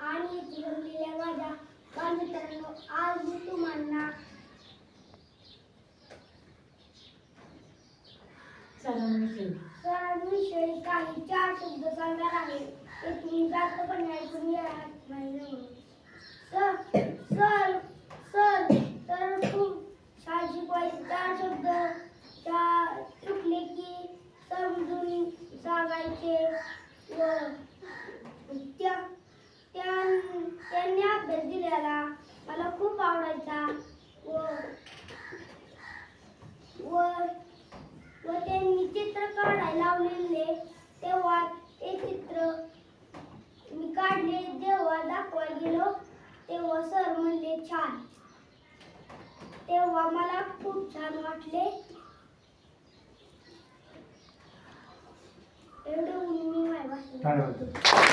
आणि इथे जमलेल्या माझ्या बालमित्रांनो, आज मी तुम्हाला सणांविषयी काही 4 शब्द सांगणार आहे. ते तुम्ही जास्तपणे ऐकून घ्या. सण सण तर खूप छान शिकवायचे 4 शब्द चुकले की समजून सांगायचे व त्यांनी अभ्यास दिलेला मला खूप आवडायचा व व व त्यांनी चित्र काढायला लावलेले तेव्हा ते चित्र मी काढले. जेव्हा दाखवायला गेलो तेव्हा सर म्हणले छान. तेव्हा मला खूप छान वाटले. एवढं मी माझ्या भाषणात